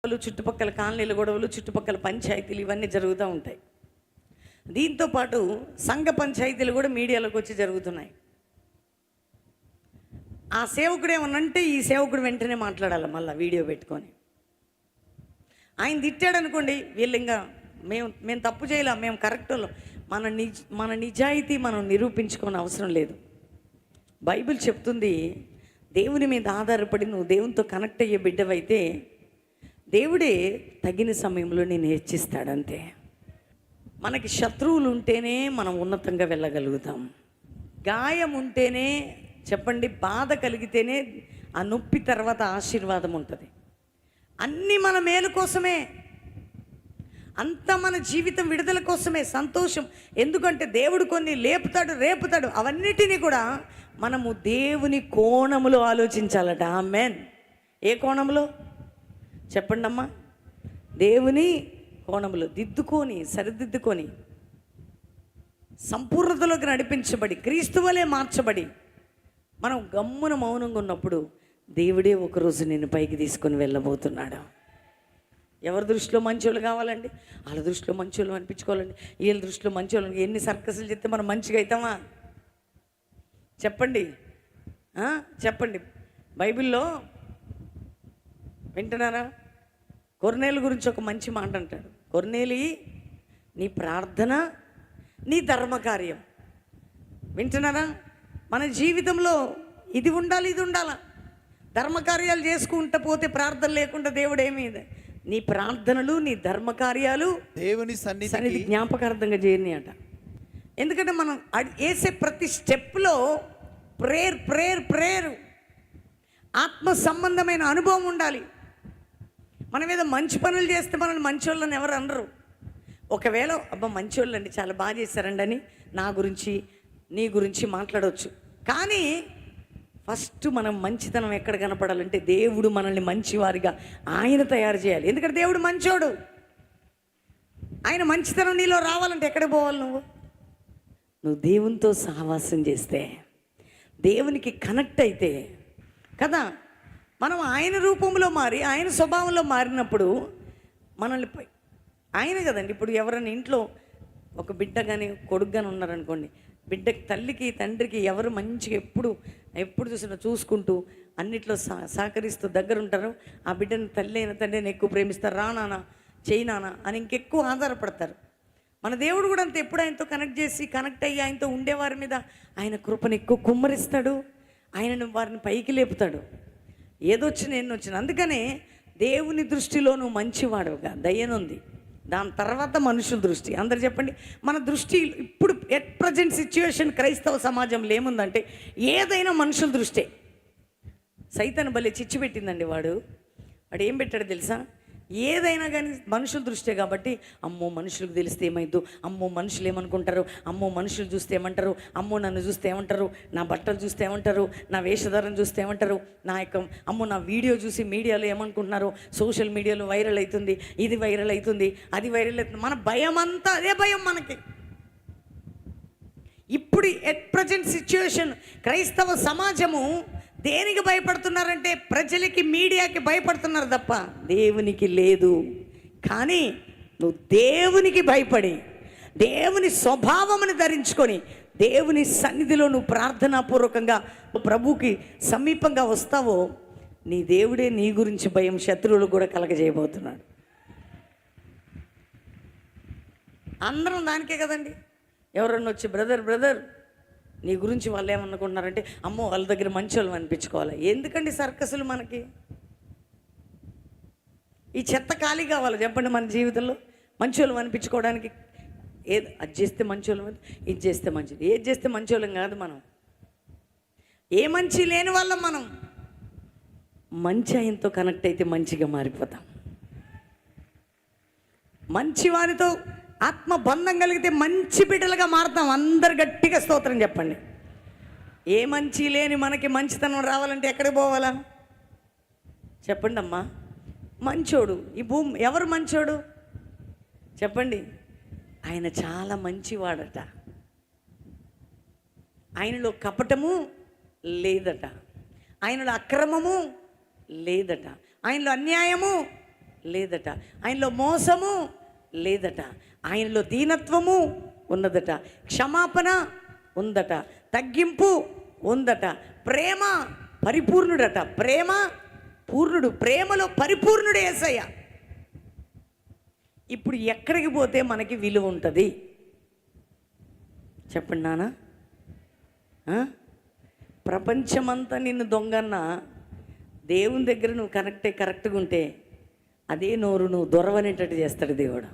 చుట్టుపక్కల కాలనీల గొడవలు, చుట్టుపక్కల పంచాయతీలు ఇవన్నీ జరుగుతూ ఉంటాయి. దీంతోపాటు సంఘ పంచాయతీలు కూడా మీడియాలోకి వచ్చి జరుగుతున్నాయి. ఆ సేవకుడు ఏమనంటే ఈ సేవకుడు వెంటనే మాట్లాడాలి, మళ్ళీ వీడియో పెట్టుకొని. ఆయన తిట్టాడు అనుకోండి, వీళ్ళు ఇంకా మేము తప్పు చేయలేం, మేము కరెక్ట్ వాళ్ళం. మన నిజాయితీ మనం నిరూపించుకోని అవసరం లేదు. బైబిల్ చెప్తుంది, దేవుని మీద ఆధారపడి నువ్వు దేవునితో కనెక్ట్ అయ్యే బిడ్డవైతే దేవుడే తగిన సమయంలో నేను హెచ్చిస్తాడంతే. మనకి శత్రువులు ఉంటేనే మనం ఉన్నతంగా వెళ్ళగలుగుతాం. గాయం ఉంటేనే, చెప్పండి, బాధ కలిగితేనే ఆ నొప్పి తర్వాత ఆశీర్వాదం ఉంటుంది. అన్నీ మన మేలు కోసమే, అంతా మన జీవితం విడుదల కోసమే, సంతోషం. ఎందుకంటే దేవుడు కొన్ని లేపుతాడు, రేపుతాడు. అవన్నిటినీ కూడా మనము దేవుని కోణములో ఆలోచించాలట. ఆమేన్. ఏ కోణంలో చెప్పండి అమ్మా? దేవుని కోణములో దిద్దుకొని, సరిదిద్దుకొని, సంపూర్ణతలోకి నడిపించబడి, క్రీస్తు వలె మార్చబడి, మనం గమ్మున మౌనంగా ఉన్నప్పుడు దేవుడే ఒకరోజు నిన్ను పైకి తీసుకొని వెళ్ళబోతున్నాడు. ఎవరి దృష్టిలో మంచోళ్ళు కావాలండి? వాళ్ళ దృష్టిలో మంచోళ్ళు అనిపించుకోవాలండి, వీళ్ళ దృష్టిలో మంచోళ్ళు. ఎన్ని సర్కస్లు చెప్తే మనం మంచిగా అవుతామా? చెప్పండి, చెప్పండి. బైబిల్లో వింటున్నారా? కొర్నేలు గురించి ఒక మంచి మాట అంటాడు. కొర్నేలి, నీ ప్రార్థన, నీ ధర్మకార్యం. వింటున్నారా? మన జీవితంలో ఇది ఉండాలి, ఇది ఉండాలా. ధర్మకార్యాలు చేసుకుంటూ పోతే ప్రార్థన లేకుండా దేవుడు ఏమీ, నీ ప్రార్థనలు, నీ ధర్మకార్యాలు దేవుని సన్నిధి జ్ఞాపకార్థంగా చేయని అట. ఎందుకంటే మనం వేసే ప్రతి స్టెప్లో ప్రేయర్ ఆత్మ సంబంధమైన అనుభవం ఉండాలి. మనం ఏదో మంచి పనులు చేస్తే మనల్ని మంచోళ్ళని ఎవరు అనరు. ఒకవేళ అబ్బా మంచోళ్ళండి, చాలా బాగా చేశారండి అని నా గురించి, నీ గురించి మాట్లాడవచ్చు. కానీ ఫస్ట్ మనం మంచితనం ఎక్కడ కనపడాలంటే దేవుడు మనల్ని మంచివారిగా ఆయన తయారు చేయాలి. ఎందుకంటే దేవుడు మంచోడు. ఆయన మంచితనం నీలో రావాలంటే ఎక్కడికి పోవాలి? నువ్వు దేవునితో సహవాసం చేస్తే, దేవునికి కనెక్ట్ అయితే కదా, మనం ఆయన రూపంలో మారి, ఆయన స్వభావంలో మారినప్పుడు మనల్ని ఆయన కదండి. ఇప్పుడు ఎవరైనా ఇంట్లో ఒక బిడ్డ కానీ కొడుకు కానీ ఉన్నారనుకోండి, బిడ్డకి, తల్లికి, తండ్రికి ఎవరు మంచిగా ఎప్పుడు చూసినా చూసుకుంటూ అన్నిట్లో సహకరిస్తూ దగ్గర ఉంటారో ఆ బిడ్డని తల్లి అయిన తండ్రిని ఎక్కువ ప్రేమిస్తారు. రా నాన్న, చేయి నాన్న అని ఇంకెక్కువ ఆధారపడతారు. మన దేవుడు కూడా అంత ఎప్పుడు ఆయనతో కనెక్ట్ అయ్యి ఆయనతో ఉండేవారి మీద ఆయన కృపను ఎక్కువ కుమ్మరిస్తాడు. ఆయనను వారిని పైకి లేపుతాడు. ఏదొచ్చినా ఎన్నొచ్చినా. అందుకనే దేవుని దృష్టిలో నువ్వు మంచివాడుగా దయ్యనుంది. దాని తర్వాత మనుషుల దృష్టి. అందరు చెప్పండి, మన దృష్టి ఇప్పుడు ఎట్ ప్రజెంట్ సిచ్యువేషన్ క్రైస్తవ సమాజంలో ఏముందంటే ఏదైనా మనుషుల దృష్టే. సైతాను భలే చిచ్చు పెట్టిందండి. వాడు ఏం పెట్టాడు తెలుసా? ఏదైనా కానీ మనుషుల దృష్టే. కాబట్టి అమ్మో మనుషులకు తెలిస్తే ఏమైద్దు, అమ్మో మనుషులు ఏమనుకుంటారు, అమ్మో మనుషులు చూస్తే ఏమంటారు, అమ్మో నన్ను చూస్తే ఏమంటారు, నా బట్టలు చూస్తే ఏమంటారు, నా వేషధారం చూస్తే ఏమంటారు, అమ్మో నా వీడియో చూసి మీడియాలో ఏమనుకుంటున్నారు, సోషల్ మీడియాలో వైరల్ అవుతుంది, ఇది వైరల్ అవుతుంది, అది వైరల్ అవుతుంది. మన భయం అంతా అదే భయం మనకి. ఇప్పుడు ఎట్ ప్రజెంట్ సిచ్యువేషన్ క్రైస్తవ సమాజము దేనికి భయపడుతున్నారంటే ప్రజలకి, మీడియాకి భయపడుతున్నారు తప్ప దేవునికి లేదు. కానీ నువ్వు దేవునికి భయపడి, దేవుని స్వభావమును ధరించుకొని, దేవుని సన్నిధిలో నువ్వు ప్రార్థనాపూర్వకంగా ప్రభువుకి సమీపంగా వస్తావో, నీ దేవుడే నీ గురించి భయం శత్రువులు కూడా కలగజేయబోతున్నాడు. అందరం దానికే కదండి. ఎవరన్నా వచ్చి బ్రదర్ నీ గురించి వాళ్ళు ఏమనుకుంటున్నారంటే, అమ్మో వాళ్ళ దగ్గర మంచోళ్ళు అనిపించుకోవాలి. ఎందుకండి సర్కసులు మనకి? ఈ చెత్త ఖాళీ కావాలి చెప్పండి. మన జీవితంలో మంచోళ్ళు అనిపించుకోవడానికి అది చేస్తే మంచోళ్ళు, ఇది చేస్తే మంచిది, ఏది చేస్తే మంచోళ్ళం కాదు. మనం ఏ మంచి లేని వాళ్ళం. మనం మంచి ఆయనతో కనెక్ట్ అయితే మంచిగా మారిపోతాం. మంచి వారితో ఆత్మ బంధం కలిగితే మంచి బిడ్డలుగా మారుతాం. అందరు గట్టిగా స్తోత్రం చెప్పండి. ఏ మంచి లేని మనకి మంచితనం రావాలంటే ఎక్కడికి పోవాలా చెప్పండి అమ్మా? మంచోడు ఈ భూమి. ఎవరు మంచోడు చెప్పండి? ఆయన చాలా మంచివాడట. ఆయనలో కపటము లేదట, ఆయనలో అక్రమము లేదట, ఆయనలో అన్యాయము లేదట. ఆయనలో మోసము లేదట. ఆయనలో దీనత్వము ఉన్నదట. క్షమాపణ ఉందట. తగ్గింపు ఉందట. ప్రేమ పరిపూర్ణుడట. ప్రేమ పూర్ణుడు, ప్రేమలో పరిపూర్ణుడు యేసయ్య. ఇప్పుడు ఎక్కడికి పోతే మనకి విలువ ఉంటుంది చెప్పండి నాన్న? ప్రపంచమంతా నిన్ను దొంగన్నా దేవుని దగ్గర నువ్వు కరెక్ట్గా ఉంటే అదే నోరు నువ్వు దొరవనేటట్టు చేస్తాడు దేవుడు.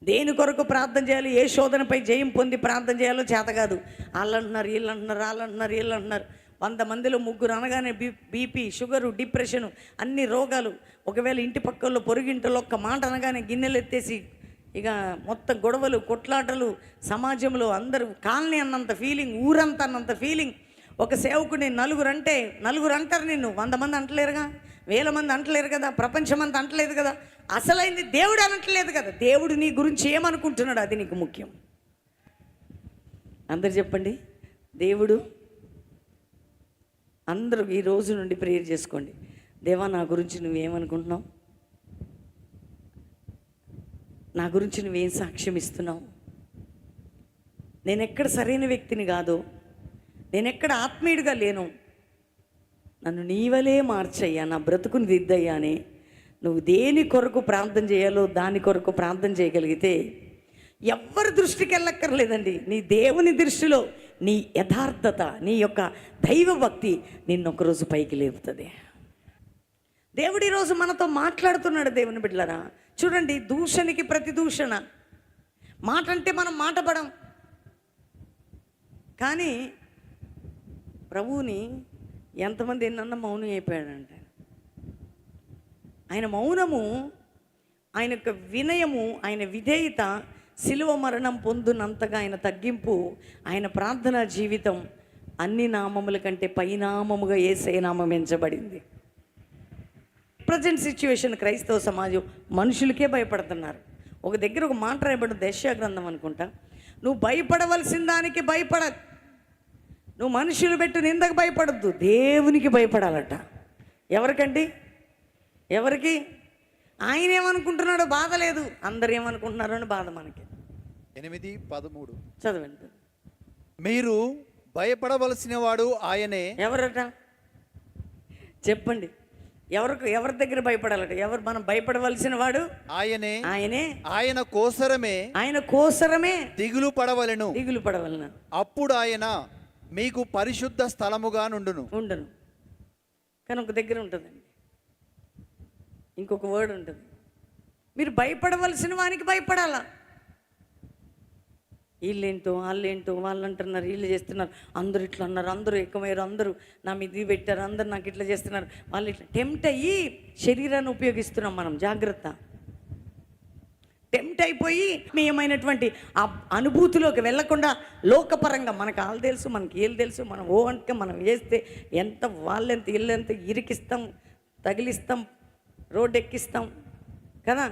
దేని కొరకు ప్రార్థన చేయాలి, ఏ శోధనపై జయం పొంది ప్రార్థన చేయాలో చేత కాదు. వాళ్ళంటున్నారు, వీళ్ళంటున్నారు. 100 మందిలో 3 అనగానే బీపీ, షుగరు, డిప్రెషను, అన్ని రోగాలు. ఒకవేళ ఇంటి పక్కల్లో పొరుగింటిలో ఒక్క మాట అనగానే గిన్నెలు ఎత్తేసి ఇక మొత్తం గొడవలు, కొట్లాటలు, సమాజంలో అందరూ కాలనీ అన్నంత ఫీలింగ్, ఊరంతా అన్నంత ఫీలింగ్. ఒక సేవకుడిని నలుగురు అంటారు, నిన్ను 100 మంది అంటలేరుగా, 1000 మంది అంటలేరు కదా, ప్రపంచమంతా అంటలేదు కదా. అసలైంది దేవుడు అనట్లేదు కదా. దేవుడు నీ గురించి ఏమనుకుంటున్నాడు, అది నీకు ముఖ్యం. అందరు చెప్పండి, దేవుడు. అందరూ ఈ రోజు నుండి ప్రేయర్ చేసుకోండి. దేవా, నా గురించి నువ్వేమనుకుంటున్నావు? నా గురించి నువ్వేం సాక్ష్యం ఇస్తున్నావు? నేనెక్కడ సరైన వ్యక్తిని కాదు, నేనెక్కడ ఆత్మీయుడిగా లేను, నన్ను నీవలే మార్చయ్యా, నా బ్రతుకుని దిద్దయ్యా అని నువ్వు దేని కొరకు ప్రార్థన చేయాలో దాని కొరకు ప్రార్థన చేయగలిగితే ఎవ్వరి దృష్టికి వెళ్ళక్కర్లేదండి. నీ దేవుని దృష్టిలో నీ యథార్థత, నీ యొక్క దైవభక్తి నిన్నొకరోజు పైకి లేపుతుంది. దేవుడు ఈరోజు మనతో మాట్లాడుతున్నాడు. దేవుని బిడ్డలారా, చూడండి, దూషణకి ప్రతి దూషణ. మాట అంటే మనం మాట పడం, కానీ ప్రభువుని ఎంతమంది ఎన్నన్నా మౌనం అయిపోయాడంటే, ఆయన మౌనము, ఆయన యొక్క వినయము, ఆయన విధేయత, శిలువ మరణం పొందునంతగా ఆయన తగ్గింపు, ఆయన ప్రార్థనా జీవితం అన్ని నామముల కంటే పైనామముగా యేసయ్య నామం ఎంచబడింది. ప్రజెంట్ సిచ్యువేషన్ క్రైస్తవ సమాజం మనుషులకే భయపడుతున్నారు. ఒక దగ్గర ఒక మాట రాయబడిన యెషయా గ్రంథం అనుకుంటా, నువ్వు భయపడవలసిన దానికి భయపడదు, నువ్వు మనుషులు పెట్టు నిందకు భయపడద్దు, దేవునికి భయపడాలట. ఎవరికండి? ఎవరికి? ఆయన ఏమనుకుంటున్నాడో బాధ లేదు, అందరు ఏమనుకుంటున్నారో అని బాధ మనకి. 8:13 చదవండి. మీరు భయపడవలసిన వాడు ఆయనే. ఎవరట చెప్పండి? ఎవరి దగ్గర భయపడాలట? ఎవరు మనం భయపడవలసిన వాడు? ఆయనే. ఆయన కోసరమే దిగులు పడవలెను. అప్పుడు ఆయన మీకు పరిశుద్ధ స్థలముగా ఉండను. కానీ ఒక దగ్గర ఉంటుందండి, ఇంకొక వర్డ్ ఉంటుంది, మీరు భయపడవలసిన వానికి భయపడాలా. వీళ్ళేంటో వాళ్ళేంటో, వాళ్ళు అంటున్నారు, వీళ్ళు చేస్తున్నారు, అందరూ ఇట్లా అన్నారు, అందరూ ఎక్కువయ్యారు, అందరూ నా మీద ఇది పెట్టారు, అందరూ నాకు ఇట్లా చేస్తున్నారు, వాళ్ళు ఇట్లా టెంప్ట్ అయ్యి శరీరాన్ని ఉపయోగిస్తున్నాం మనం. జాగ్రత్త. టెంప్ట్ అయిపోయి మేమైనటువంటి ఆ అనుభూతిలోకి వెళ్ళకుండా లోకపరంగా మనకు వాళ్ళు తెలుసు, మనకి వీళ్ళు తెలుసు, మనం అంటే మనం వేస్తే ఎంత వాళ్ళెంత వీళ్ళెంత ఇరికిస్తాం, తగిలిస్తాం, రోడ్డు ఎక్కిస్తాం కదా,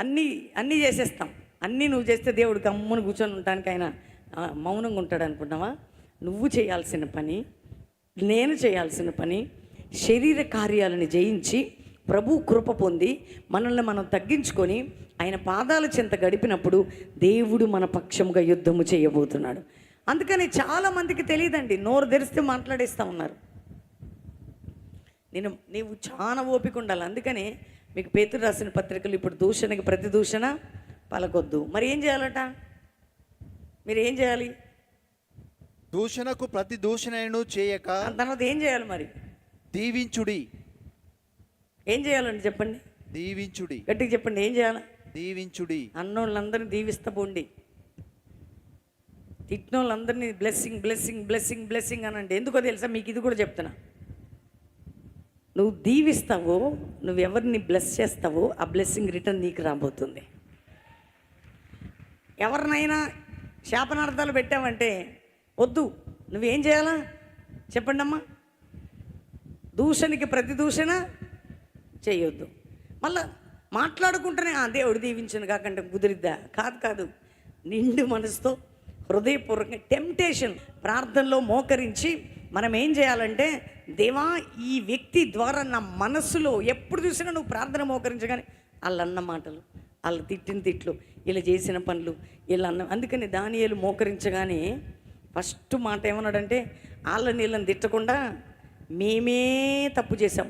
అన్నీ చేసేస్తాం. అన్నీ నువ్వు చేస్తే దేవుడు గమ్మును కూర్చొని ఉండటానికి ఆయన మౌనంగా ఉంటాడు అనుకుంటున్నావా? నువ్వు చేయాల్సిన పని, నేను చేయాల్సిన పని, శరీర కార్యాలను జయించి ప్రభు కృప పొంది మనల్ని మనం తగ్గించుకొని ఆయన పాదాల చెంత గడిపినప్పుడు దేవుడు మన పక్షముగా యుద్ధము చేయబోతున్నాడు. అందుకని చాలామందికి తెలియదండి, నోరు తెరిస్తే మాట్లాడేస్తూ ఉన్నారు. నీవు చాలా ఓపిక ఉండాలి. అందుకని మీకు పేతురు రాసిన పత్రికలు ఇప్పుడు దూషణకి ప్రతి దూషణ పలకొద్దు. మరి ఏం చేయాలట? మీరు ఏం చేయాలి? దూషణకు ప్రతి దూషణను చేయక తర్వాత ఏం చేయాలి? మరి దీవించుడి. ఏం చేయాలండి చెప్పండి? దీవించుడి. గట్టిగా చెప్పండి, ఏం చేయాలి? దీవించుడి. అన్నోళ్ళందరినీ దీవిస్తా పోండి, తిట్టినోళ్ళందరినీ బ్లెస్సింగ్ బ్లెస్సింగ్ బ్లెస్సింగ్ బ్లెస్సింగ్ అనండి. ఎందుకో తెలుసా? మీకు ఇది కూడా చెప్తున్నా. నువ్వు దీవిస్తావో, నువ్వు ఎవరిని బ్లెస్ చేస్తావో ఆ బ్లెస్సింగ్ రిటర్న్ నీకు రాబోతుంది. ఎవరినైనా శాపనార్థాలు పెట్టావంటే వద్దు. నువ్వేం చేయాలా చెప్పండి అమ్మా? దూషణకి ప్రతి దూషణ చేయొద్దు. మళ్ళా మాట్లాడుకుంటేనే దేవుడు దీవించను కాకంటే కుదిరిద్దా? కాదు. నిండు మనసుతో హృదయపూర్వకంగా టెంప్టేషన్ ప్రార్థనలో మోకరించి మనం ఏం చేయాలంటే దేవా ఈ వ్యక్తి ద్వారా నా మనస్సులో ఎప్పుడు చూసినా నువ్వు ప్రార్థన మోకరించగానే వాళ్ళు అన్న మాటలు, వాళ్ళు తిట్టిన తిట్లు, ఇలా చేసిన పనులు, ఇలా అన్న, అందుకని దానియేలు మోకరించగానే ఫస్ట్ మాట ఏమన్నాడంటే వాళ్ళని వీళ్ళని తిట్టకుండా మేమే తప్పు చేసాం,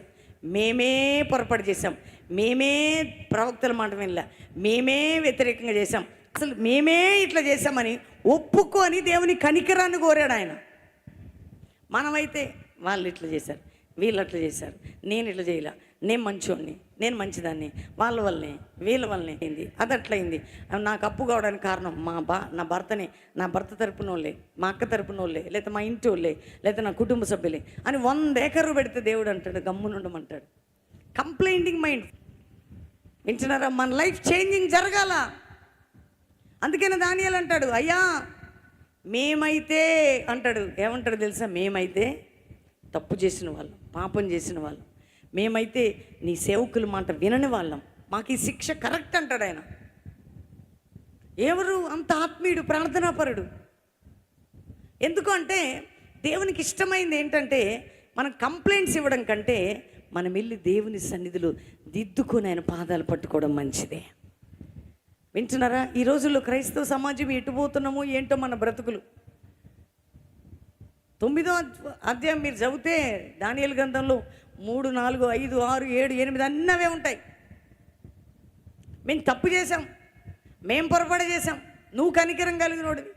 మేమే పొరపాటు చేసాం, మేమే ప్రవక్తల మాట వినలే, మేమే వ్యతిరేకంగా చేసాం, అసలు మేమే ఇట్లా చేసామని ఒప్పుకొని దేవుని కనికరాన్ని కోరాడు ఆయన. మనమైతే వాళ్ళు ఇట్లా చేశారు, వీళ్ళు అట్లా చేశారు, నేను ఇట్లా చేయలే, నేను మంచోడిని, నేను మంచిదాన్ని, వాళ్ళ వల్లనే వీళ్ళ వల్లనే అయింది, అది అట్లయింది, నాకు అప్పు కావడానికి కారణం నా భర్త తరపున వాళ్ళే, మా అక్క తరపున వాళ్ళే, లేకపోతే మా ఇంటి వాళ్ళే, లేకపోతే నా కుటుంబ సభ్యులే అని 100 ఏకర్లు పెడితే దేవుడు అంటాడు గమ్మునుండమంటాడు. కంప్లైంటింగ్ మైండ్. వింటున్నారా? మన లైఫ్ చేంజింగ్ జరగాల. అందుకని దానియేలు అంటాడు, అయ్యా మేమైతే అంటాడు, ఏమంటాడు తెలుసా? మేమైతే తప్పు చేసిన వాళ్ళం, పాపం చేసిన వాళ్ళం, మేమైతే నీ సేవకుల మాట వినని వాళ్ళం, మాకు ఈ శిక్ష కరెక్ట్ అంటాడు ఆయన. ఎవరు అంత ఆత్మీయుడు, ప్రార్థనాపరుడు? ఎందుకు అంటే దేవునికి ఇష్టమైంది ఏంటంటే మనం కంప్లైంట్స్ ఇవ్వడం కంటే మనం వెళ్ళి దేవుని సన్నిధిలో దిద్దుకొని ఆయన పాదాలు పట్టుకోవడం మంచిదే. వింటున్నారా? ఈ రోజుల్లో క్రైస్తవ సమాజం ఎటుపోతున్నామో ఏంటో మన బ్రతుకులు. 9వ అధ్యాయం మీరు చదివితే దానియేలు గ్రంథంలో 3, 4, 5, 6, 7, 8 అన్నవే ఉంటాయి. మేము తప్పు చేసాం, మేము పొరపాటు చేసాం, నువ్వు కనికరం కలిగినోడివి,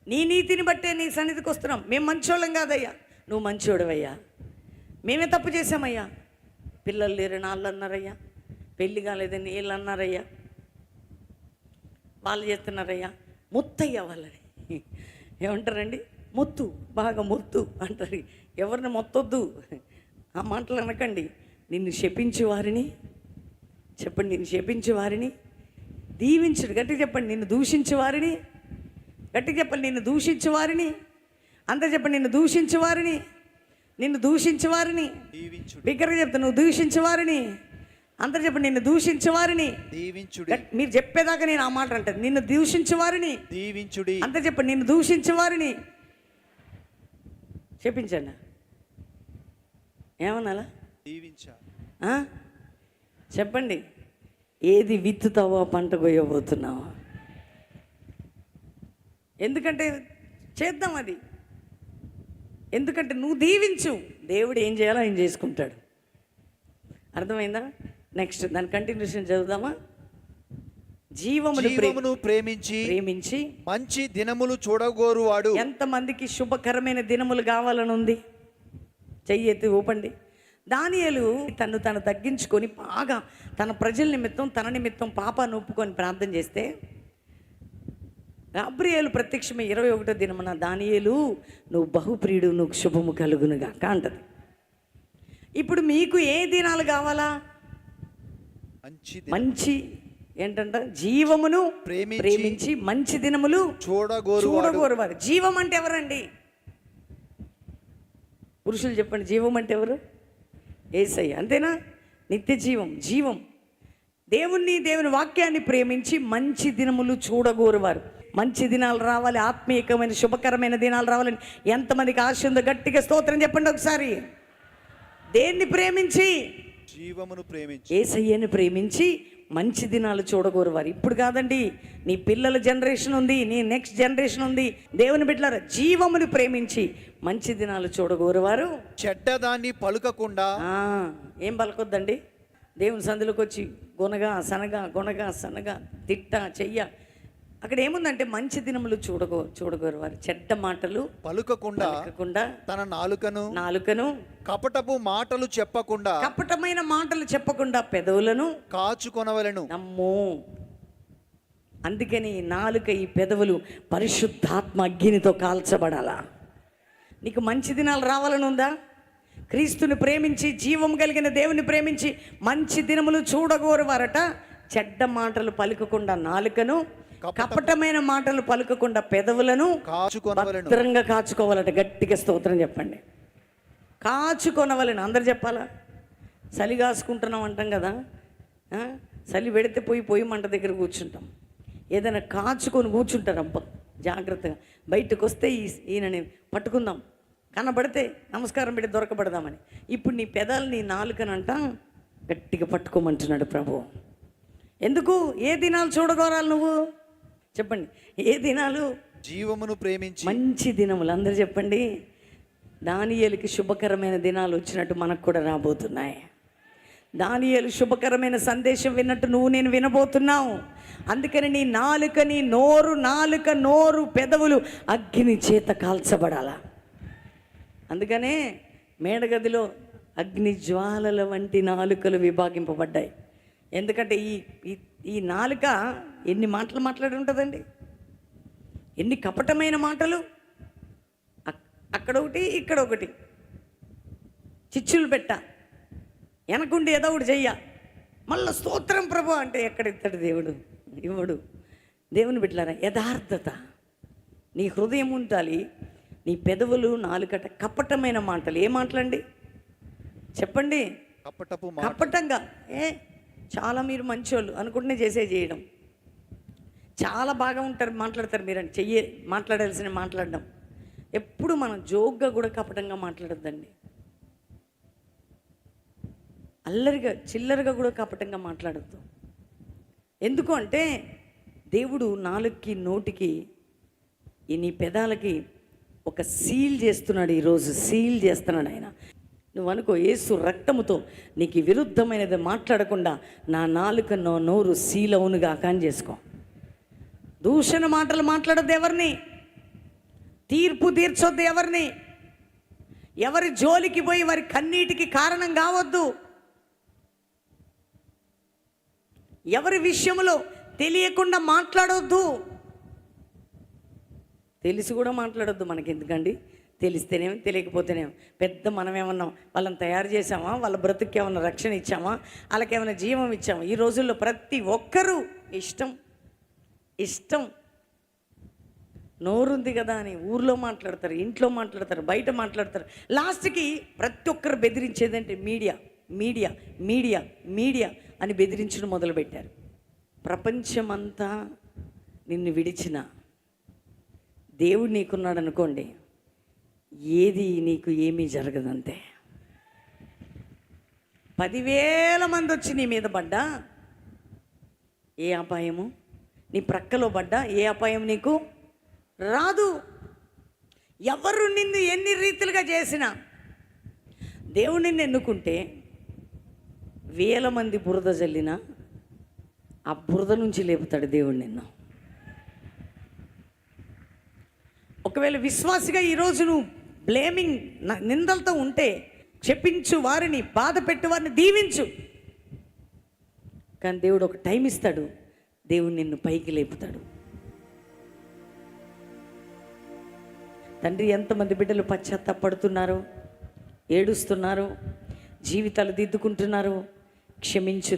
నీ నీతిని బట్టే నీ సన్నిధికి వస్తున్నాం, మేము మంచోళ్ళం కాదయ్యా, నువ్వు మంచోడవయ్యా, మేమే తప్పు చేసామయ్యా, పిల్లలు లేరని వాళ్ళు అన్నారయ్యా, పెళ్ళి కాలేదని వీళ్ళు అన్నారయ్యా, వాళ్ళు చేస్తున్నారయ్యా, మొత్తయ్యా వాళ్ళని ఏమంటారండి? మొత్తు, బాగా మొత్తు అంటారు. ఎవరిని మొత్తొద్దు, ఆ మాటలు అనకండి. నిన్ను శపించే వారిని చెప్పండి, నిన్ను శపించే వారిని దీవించడు. గట్టిగా చెప్పండి, నిన్ను దూషించే వారిని, గట్టిగా చెప్పండి, నిన్ను దూషించే వారిని, అంతా చెప్పండి, నిన్ను దూషించే వారిని, నిన్ను దూషించే వారిని, బిగ్గరగా చెప్తా, నువ్వు దూషించే వారిని, అందరు చెప్పండి, నిన్ను దూషించే వారిని దీవించుడి. మీరు చెప్పేదాకా నేను ఆ మాట అంటాను, నిన్ను దూషించే వారిని దీవించుడి. అందరు చెప్పండి, నిన్ను దూషించే వారిని చెప్పించండి. ఏమన్నాలా? దీవించా. చెప్పండి, ఏది విత్తుతావో పంట కొయ్యబోతున్నావా? ఎందుకంటే చేద్దాం అది, ఎందుకంటే నువ్వు దీవించు, దేవుడు ఏం చేయాలో ఆయన చేసుకుంటాడు. అర్థమైందా? నెక్స్ట్ దాని కంటిన్యూషన్ చదువుదామా? జీవమును ప్రేమించి మంచి దినములు చూడగోరువాడు. ఎంతమందికి శుభకరమైన దినములు కావాలని ఉంది? చెయ్యి ఎత్తి ఊపండి. దానియేలు తను తగ్గించుకొని బాగా తన ప్రజల నిమిత్తం, తన నిమిత్తం పాపాన్ని ఒప్పుకొని ప్రార్థన చేస్తే గాబ్రియేలు ప్రత్యక్షమే 21వ దినమున దానియేలు నువ్వు బహుప్రియుడు, నువ్వు శుభము కలుగునుగా అంటది. ఇప్పుడు మీకు ఏ దినాలు కావాలా? మంచి ఏంటంట? జీవమును ప్రేమించి మంచి దినములు చూడగోరువారు. జీవం అంటే ఎవరండి? పురుషులు చెప్పండి, జీవం అంటే ఎవరు? యేసయ్య, అంతేనా? నిత్య జీవం. దేవుని వాక్యాన్ని ప్రేమించి మంచి దినములు చూడగోరువారు. మంచి దినాలు రావాలి, ఆత్మీయకమైన శుభకరమైన దినాలు రావాలని ఎంతమందికి ఆశ ఉందో గట్టిగా స్తోత్రం చెప్పండి ఒకసారి. దేన్ని ప్రేమించి? జీవమును ప్రేమించి, యేసయ్యను ప్రేమించి మంచి దినాలు చూడగోరువారు. ఇప్పుడు కాదండి, నీ పిల్లల జనరేషన్ ఉంది, నీ నెక్స్ట్ జనరేషన్ ఉంది. దేవుని బిడ్డలారా, జీవమును ప్రేమించి మంచి దినాలు చూడగోరువారు. చెడ్డదాన్ని పలుకకుండా. ఏం పలకొద్దండి? దేవుని సందులోకి వచ్చి గొనగా సనగా తిట్ట చెయ్య, అక్కడ ఏముందంటే మంచి దినములు చూడగోరువారు. చెడ్డ మాటలు పలుకకుండా తన నాలుకను కపటపు మాటలు చెప్పకుండా, కపటమైన మాటలు చెప్పకుండా పెదవులను కాచుకొనవలెను. నమ్మో, అందుకని నాలుక, ఈ పెదవులు పరిశుద్ధాత్మ అగ్నితో కాల్చబడాలా. నీకు మంచి దినాలు రావాలని ఉందా? క్రీస్తుని ప్రేమించి జీవం కలిగిన దేవుని ప్రేమించి మంచి దినములు చూడగోరువారట. చెడ్డ మాటలు పలుకకుండా నాలుకను, కపటమైన మాటలు పలుకకుండా పెదవులను భద్రంగా కాచుకోవాలట. గట్టిగా స్తోత్రం చెప్పండి. కాచుకొనవలని అందరు చెప్పాలా? చలి కాసుకుంటున్నాం అంటాం కదా, చలి పెడితే పోయి మంట దగ్గర కూర్చుంటాం. ఏదైనా కాచుకొని కూర్చుంటారు. అబ్బా జాగ్రత్తగా బయటకు వస్తే ఈయనని పట్టుకుందాం, కనబడితే నమస్కారం పెట్టి దొరకబడదామని. ఇప్పుడు నీ పెదాలు నీ నాలుకనంట గట్టిగా పట్టుకోమంటున్నాడు ప్రభు. ఎందుకు? ఏ దినాలు చూడగోరాలి నువ్వు చెప్పండి? ఏ దినాలు? జీవమును ప్రేమించి. మంచి దినములు. అందరూ చెప్పండి. దానియేలుకి శుభకరమైన దినాలు వచ్చినట్టు మనకు కూడా రాబోతున్నాయి. దానియేలు శుభకరమైన సందేశం విన్నట్టు నువ్వు నేను వినబోతున్నావు. అందుకని నీ నాలుక, నీ నోరు, పెదవులు అగ్ని చేత కాల్చబడాల. అందుకనే మేడగదిలో అగ్ని జ్వాలల వంటి నాలుకలు విభాగింపబడ్డాయి. ఎందుకంటే ఈ నాలుక ఎన్ని మాటలు మాట్లాడి ఉంటుందండి, ఎన్ని కపటమైన మాటలు. అక్కడ ఒకటి, ఇక్కడ ఒకటి, చిచ్చులు పెట్ట, వెనకుండి ఏదో ఒకటి చెయ్య, మళ్ళీ స్తోత్రం ప్రభు అంటే ఎక్కడ ఇస్తాడు దేవుడు? ఇవ్వడు. దేవుని బిడ్డలారా, యథార్థత నీ హృదయం ఉండాలి. నీ పెదవులు, నాలుకట కపటమైన మాటలు. ఏ మాటలండి చెప్పండి? కపటంగా. చాలా మీరు మంచోళ్ళు అనుకుంటూనే చేయడం. చాలా బాగా ఉంటారు, మాట్లాడతారు మీరంటే మాట్లాడాల్సిన మాట్లాడడం. ఎప్పుడు మనం జోక్గా కూడా కపటంగా మాట్లాడొద్దండి. అల్లరిగా చిల్లరగా కూడా కపటంగా మాట్లాడద్దు. ఎందుకు అంటే దేవుడు నాలుగుకి, నోటికి, నీ పెదాలకి ఒక సీల్ చేస్తున్నాడు. ఈరోజు సీల్ చేస్తున్నాడు ఆయన. నువ్వు అనుకో, యేసు రక్తముతో నీకు విరుద్ధమైనది మాట్లాడకుండా నా నాలుక, నోరు సీల్ అవునుగా కాని చేసుకో. దూషణ మాటలు మాట్లాడద్దు ఎవరిని, తీర్పు తీర్చొద్దు ఎవరిని, ఎవరి జోలికి పోయి వారి కన్నీటికి కారణం కావద్దు. ఎవరి విషయంలో తెలియకుండా మాట్లాడొద్దు. తెలిసి కూడా మాట్లాడొద్దు. మనకి ఎందుకండి? తెలిస్తేనేమో తెలియకపోతేనేమో. పెద్ద మనమేమన్నా వాళ్ళని తయారు చేసామా? వాళ్ళ బ్రతుకు ఏమన్నా రక్షణ ఇచ్చామా? వాళ్ళకేమైనా జీవం ఇచ్చామా? ఈ రోజుల్లో ప్రతి ఒక్కరూ ఇష్టం నోరుంది కదా అని ఊర్లో మాట్లాడతారు, ఇంట్లో మాట్లాడతారు, బయట మాట్లాడతారు. లాస్ట్కి ప్రతి ఒక్కరు బెదిరించేదంటే మీడియా అని బెదిరించడం మొదలుపెట్టారు. ప్రపంచమంతా నిన్ను విడిచిన దేవుడు నీకున్నాడు అనుకోండి, ఏది నీకు ఏమీ జరగదంతే. 10,000 మంది వచ్చి నీ మీద పడ్డా ఏ అపాయము, నీ ప్రక్కలో పడ్డా ఏ అపాయం నీకు రాదు. ఎవరు నిన్ను ఎన్ని రీతిలుగా చేసినా దేవుడు నిన్ను ఎన్నుకుంటే 1000 మంది బురద జల్లినా ఆ బురద నుంచి లేపుతాడు దేవుడు నిన్ను. ఒకవేళ విశ్వాసిగా ఈరోజు నువ్వు బ్లేమింగ్ నిందలతో ఉంటే క్షమించు వారిని, బాధ పెట్టు వారిని, దీవించు. కానీ దేవుడు ఒక టైం ఇస్తాడు, దేవుడు నిన్ను పైకి లేపుతాడు. తండ్రి, ఎంతమంది బిడ్డలు పశ్చాత్తాపడుతున్నారు, ఏడుస్తున్నారు, జీవితాలు దిద్దుకుంటున్నారు. క్షమించు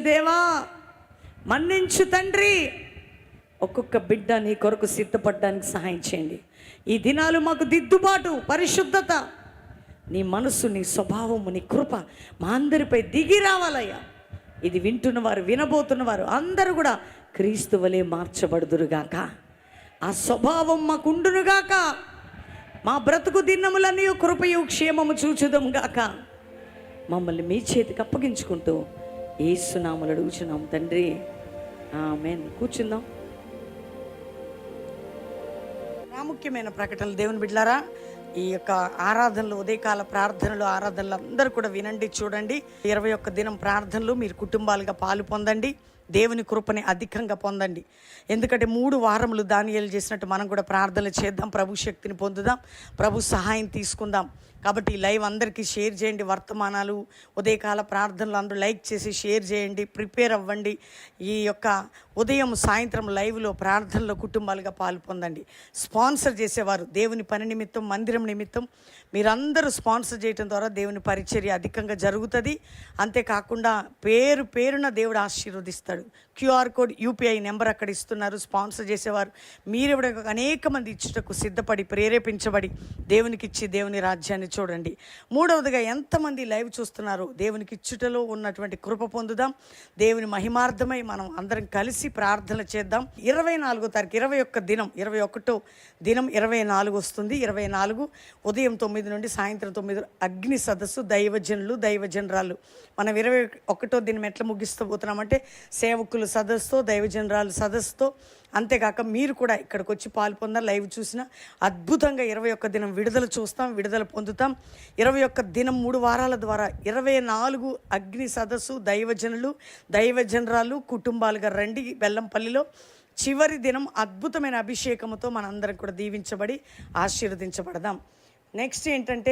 దేవా, మన్నించు తండ్రి. ఒక్కొక్క బిడ్డ నీ కొరకు సిద్ధపడడానికి సహాయం చేయండి. ఈ దినాలు మాకు దిద్దుబాటు, పరిశుద్ధత, నీ మనసు, నీ స్వభావము, నీ కృప మా అందరిపై దిగి రావాలయ్యా. ఇది వింటున్నవారు, వినబోతున్నవారు అందరూ కూడా క్రీస్తు వలె మార్చబడుదురుగాక. ఆ స్వభావం మాకుండునుగాక. మా బ్రతుకు దినములన్నీ కృపయు క్షేమము చూచుదము గాక. మమ్మల్ని మీ చేతికి అప్పగించుకుంటూ యేసునామములో అడుగుచున్నాము తండ్రి, ఆమేన్. కూర్చుందాం. ప్రాముఖ్యమైన ప్రకటనలు దేవుని బిడ్డలారా, ఈ యొక్క ఆరాధనలు, ఉదయకాల ఆరాధనలు అందరూ కూడా వినండి, చూడండి. 21 దినం ప్రార్థనలు మీరు కుటుంబాలుగా పాలు పొందండి. దేవుని కృపని అధికంగా పొందండి. ఎందుకంటే 3 వారములు దానియేలు చేసినట్టు మనం కూడా ప్రార్థనలు చేద్దాం, ప్రభు శక్తిని పొందుదాం, ప్రభు సహాయం తీసుకుందాం. కాబట్టి ఈ లైవ్ అందరికీ షేర్ చేయండి. వర్తమానాలు, ఉదయకాల ప్రార్థనలు అందరూ లైక్ చేసి షేర్ చేయండి. ప్రిపేర్ అవ్వండి. ఈ యొక్క ఉదయం, సాయంత్రం లైవ్లో ప్రార్థనలో కుటుంబాలుగా పాలు పొందండి. స్పాన్సర్ చేసేవారు దేవుని పని నిమిత్తం, మందిరం నిమిత్తం మీరందరూ స్పాన్సర్ చేయడం ద్వారా దేవుని పరిచర్య అధికంగా జరుగుతుంది. అంతేకాకుండా పేరున దేవుడు ఆశీర్వదిస్తాడు. క్యూఆర్ కోడ్, యూపీఐ నెంబర్ అక్కడ ఇస్తున్నారు. స్పాన్సర్ చేసేవారు మీరు అనేక మంది ఇచ్చుటకు సిద్ధపడి, ప్రేరేపించబడి దేవునికి ఇచ్చి దేవుని రాజ్యాన్ని చూడండి. మూడవదిగా ఎంతమంది లైవ్ చూస్తున్నారు, దేవునికి ఇచ్చుటలో ఉన్నటువంటి కృప పొందుదాం. దేవుని మహిమార్థమై మనం అందరం కలిసి ప్రార్థన చేద్దాం. 24వ తారీఖు 21 దినం 21వ దినం 24 వస్తుంది. 24 ఉదయం 9 నుండి సాయంత్రం 9 అగ్ని సదస్సు, దైవజనులు దైవజనరాలు. మనం 21వ దినం ఎట్లా ముగిస్తూ పోతున్నామంటే సేవకులు సదస్సుతో, దైవజనరాలు సదస్సుతో, అంతేకాక మీరు కూడా ఇక్కడికి వచ్చి పాలు పొందాలి. లైవ్ చూసిన అద్భుతంగా 21 దినం విడుదల చూస్తాం, విడుదల పొందుతాం. 21 దినం 3 వారాల ద్వారా 24 అగ్ని సదస్సు, దైవజనులు దైవజనరాలు కుటుంబాలుగా రండి. బెల్లంపల్లిలో చివరి దినం అద్భుతమైన అభిషేకముతో మనందరం కూడా దీవించబడి ఆశీర్వదించబడదాం. నెక్స్ట్ ఏంటంటే